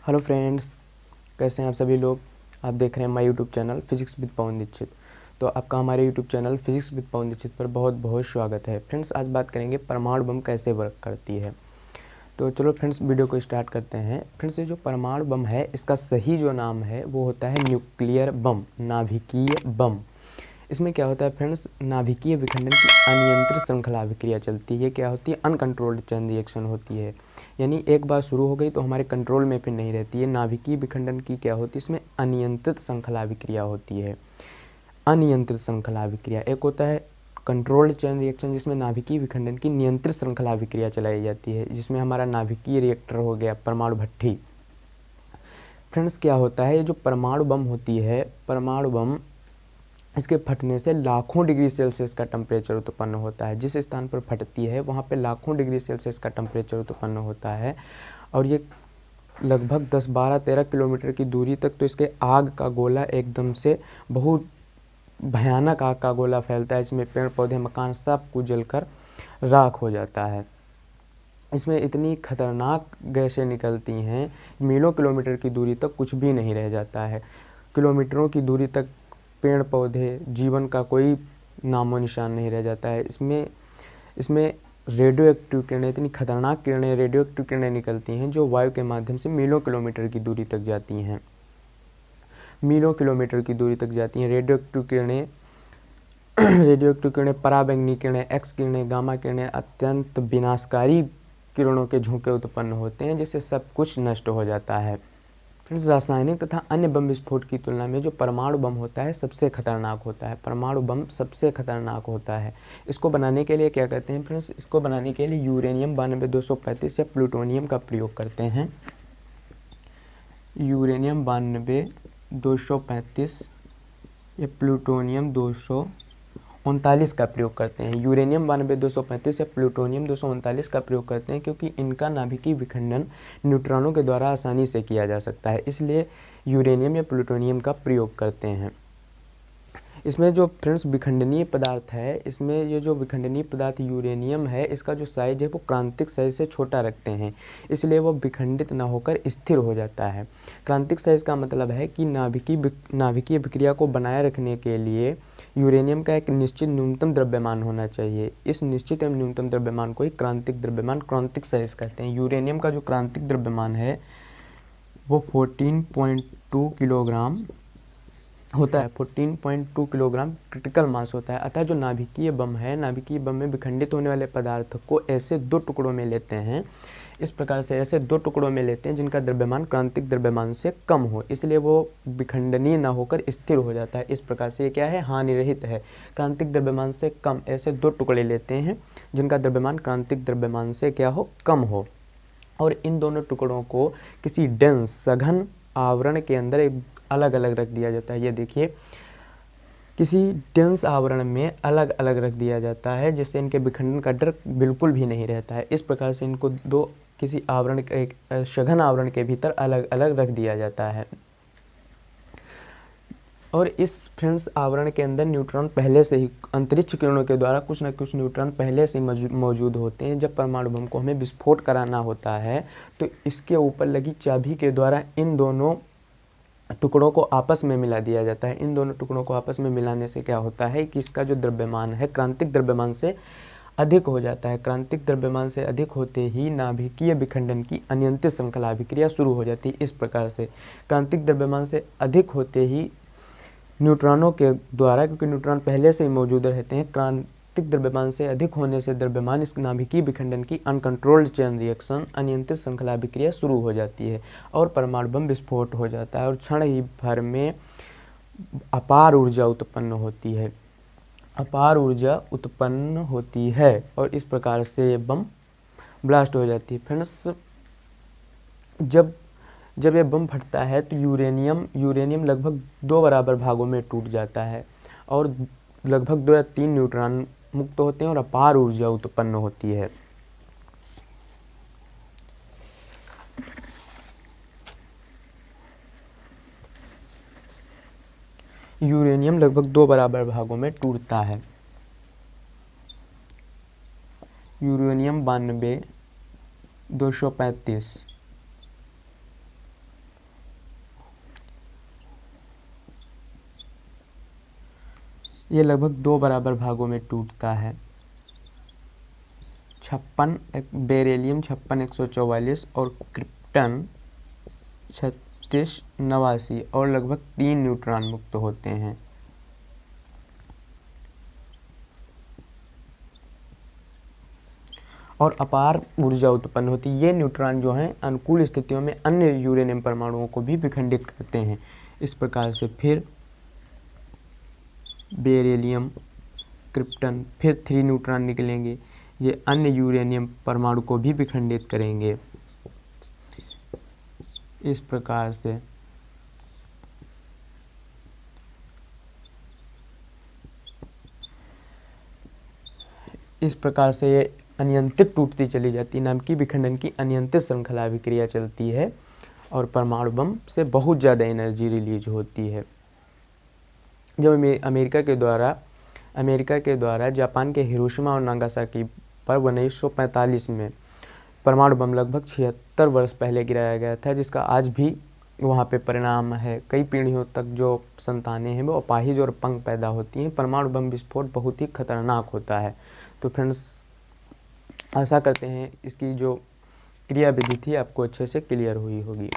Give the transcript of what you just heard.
Hello friends, कैसे हैं आप सभी लोग। आप देख रहे हैं my YouTube channel physics with Pawan Dixit. तो आपका हमारे YouTube channel physics with Pawan Dixit पर बहुत बहुत स्वागत है। फ्रेंड्स, आज बात करेंगे परमाणु बम कैसे वर्क करती है। तो चलो फ्रेंड्स, वीडियो को स्टार्ट करते हैं। फ्रेंड्स, ये जो परमाणु बम है इसका सही जो नाम है वो होता है न्यूक्लियर बम, नाभिकीय बम। इसमें क्या होता है फ्रेंड्स, नाभिकीय विखंडन की अनियंत्रित श्रृंखला अभिक्रिया चलती है। क्या होती है? अनकंट्रोल्ड चेन रिएक्शन होती है। यानी एक बार शुरू हो गई तो हमारे कंट्रोल में फिर नहीं रहती है। नाभिकीय विखंडन की क्या होती है, इसमें अनियंत्रित श्रृंखला अभिक्रिया होती है। अनियंत्रित श्रृंखला अभिक्रिया एक होता है कंट्रोल्ड चेन रिएक्शन, जिसमें नाभिकीय विखंडन की नियंत्रित श्रृंखला अभिक्रिया चलाई जाती है, जिसमें हमारा नाभिकीय रिएक्टर हो गया परमाणु भट्ठी। फ्रेंड्स, क्या होता है, ये जो परमाणु बम होती है, परमाणु बम, इसके फटने से लाखों डिग्री सेल्सियस का टेम्परेचर उत्पन्न होता है। जिस स्थान पर फटती है वहाँ पे लाखों डिग्री सेल्सियस का टेम्परेचर उत्पन्न होता है। और ये लगभग 10, 12, 13 किलोमीटर की दूरी तक तो इसके आग का गोला एकदम से बहुत भयानक आग का गोला फैलता है। इसमें पेड़ पौधे मकान सब कुछ जलकर राख हो जाता है। इसमें इतनी खतरनाक गैसें निकलती हैं, मीलों किलोमीटर की दूरी तक कुछ भी नहीं रह जाता है। किलोमीटरों की दूरी तक पेड़ पौधे, जीवन का कोई नामो निशान नहीं रह जाता है। इसमें रेडियो एक्टिव किरणें, इतनी खतरनाक किरणें, रेडियो एक्टिव किरणें निकलती हैं जो वायु के माध्यम से मीलों किलोमीटर की दूरी तक जाती हैं। मीलों किलोमीटर की दूरी तक जाती हैं रेडियो एक्टिव किरणें। रेडियो एक्टिव किरणें, पराबैंगनी किरणें, एक्स किरणें, गामा किरणें, अत्यंत विनाशकारी किरणों के झोंके उत्पन्न होते हैं, जिससे सब कुछ नष्ट हो जाता है। फ्रेंड्स, रासायनिक तथा अन्य बम विस्फोट की तुलना में जो परमाणु बम होता है सबसे खतरनाक होता है। परमाणु बम सबसे खतरनाक होता है। इसको बनाने के लिए क्या करते हैं फ्रेंड्स, इसको बनाने के लिए यूरेनियम 92-235 या प्लूटोनियम का प्रयोग करते हैं। यूरेनियम 92-235 या प्लूटोनियम 239 का प्रयोग करते हैं। यूरेनियम 92-235 या प्लूटोनियम 239 का प्रयोग करते हैं क्योंकि इनका नाभिकीय विखंडन न्यूट्रॉनों के द्वारा आसानी से किया जा सकता है, इसलिए यूरेनियम या प्लूटोनियम का प्रयोग करते हैं। इसमें जो फ्रेंड्स विखंडनीय पदार्थ है, इसमें ये जो विखंडनीय पदार्थ यूरेनियम है, इसका जो साइज है वो क्रांतिक साइज से छोटा रखते हैं, इसलिए वो विखंडित न होकर स्थिर हो जाता है। क्रांतिक साइज का मतलब है कि नाभिकीय विक्रिया को बनाए रखने के लिए यूरेनियम का एक निश्चित न्यूनतम द्रव्यमान होना चाहिए। इस निश्चित एवं न्यूनतम द्रव्यमान को ही क्रांतिक द्रव्यमान, क्रांतिक साइज कहते हैं। यूरेनियम का जो क्रांतिक द्रव्यमान है वो 14.2 किलोग्राम होता है। 14.2 किलोग्राम क्रिटिकल मास होता है। अतः जो नाभिकीय बम है, नाभिकीय बम में विखंडित होने वाले पदार्थ को ऐसे दो टुकड़ों में लेते हैं, इस प्रकार से ऐसे दो टुकड़ों में लेते हैं जिनका द्रव्यमान क्रांतिक द्रव्यमान से कम हो, इसलिए वो विखंडनीय न होकर स्थिर हो जाता है। इस प्रकार से ये क्या है, हानि रहित है। क्रांतिक द्रव्यमान से कम ऐसे दो टुकड़े लेते हैं जिनका द्रव्यमान क्रांतिक द्रव्यमान से क्या हो, कम हो, और इन दोनों टुकड़ों को किसी डेंस सघन आवरण के अंदर एक अलग अलग रख दिया जाता है। ये देखिए, किसी डेंस आवरण में अलग अलग रख दिया जाता है, जिससे इनके विखंडन का डर बिल्कुल भी नहीं रहता है। इस प्रकार से इनको दो किसी आवरण के, एक सघन आवरण के भीतर अलग अलग रख दिया जाता है। और इस फ्रेंड्स आवरण के अंदर न्यूट्रॉन पहले से ही अंतरिक्ष किरणों के द्वारा कुछ न कुछ न्यूट्रॉन पहले से मौजूद होते हैं। जब परमाणु बम को हमें विस्फोट कराना होता है तो इसके ऊपर लगी चाबी के द्वारा इन दोनों टुकड़ों को आपस में मिला दिया जाता है। इन दोनों टुकड़ों को आपस में मिलाने से क्या होता है कि इसका जो द्रव्यमान है क्रांतिक द्रव्यमान से अधिक हो जाता है। क्रांतिक द्रव्यमान से अधिक होते ही नाभिकीय विखंडन की अनियंत्रित श्रृंखला अभिक्रिया शुरू हो जाती है। इस प्रकार से क्रांतिक द्रव्यमान से अधिक होते ही न्यूट्रॉनों के द्वारा, क्योंकि न्यूट्रॉन पहले से ही मौजूद रहते हैं, क्रांतिक द्रव्यमान से अधिक होने से द्रव्यमान इस नाभिकीय विखंडन की अनकंट्रोल्ड चेन रिएक्शन, अनियंत्रित श्रृंखला अभिक्रिया शुरू हो जाती है और परमाणु बम विस्फोट हो जाता है और क्षण ही भर में अपार ऊर्जा उत्पन्न होती है। अपार ऊर्जा उत्पन्न होती है और इस प्रकार से ये बम ब्लास्ट हो जाती है। फ्रेंड्स, जब ये बम फटता है तो यूरेनियम लगभग 2 बराबर भागों में टूट जाता है और लगभग 2 या 3 न्यूट्रॉन मुक्त होते हैं और अपार ऊर्जा उत्पन्न होती है। यूरेनियम लगभग 2 बराबर भागों में टूटता है। यूरेनियम 92-235 ये लगभग 2 बराबर भागों में टूटता है। 56 बेरिलियम 56 144 और क्रिप्टन 36 89 और लगभग 3 न्यूट्रॉन मुक्त होते हैं। और अपार ऊर्जा उत्पन्न होती है। ये न्यूट्रॉन जो हैं अनुकूल स्थितियों में अन्य यूरेनियम परमाणुओं को भी विखंडित करते हैं। इस प्रकार से फिर बेरिलियम, क्रिप्टन, फिर 3 न्यूट्रॉन निकलेंगे। ये अन्य यूरेनियम परमाणु को भी विखंडित करेंगे। इस प्रकार से ये अनियंत्रित टूटती चली जाती है। नाम की विखंडन की अनियंत्रित श्रृंखला अभिक्रिया चलती है और परमाणु बम से बहुत ज़्यादा एनर्जी रिलीज होती है। जब अमेरिका के द्वारा जापान के हिरोशिमा और नागासाकी पर 1945 में परमाणु बम लगभग 76 वर्ष पहले गिराया गया था, जिसका आज भी वहाँ पे परिणाम है। कई पीढ़ियों तक जो संतानें हैं वो अपाहिज और अपंग पैदा होती हैं। परमाणु बम विस्फोट बहुत ही खतरनाक होता है। तो फ्रेंड्स, आशा करते हैं इसकी जो क्रियाविधि थी आपको अच्छे से क्लियर हुई होगी।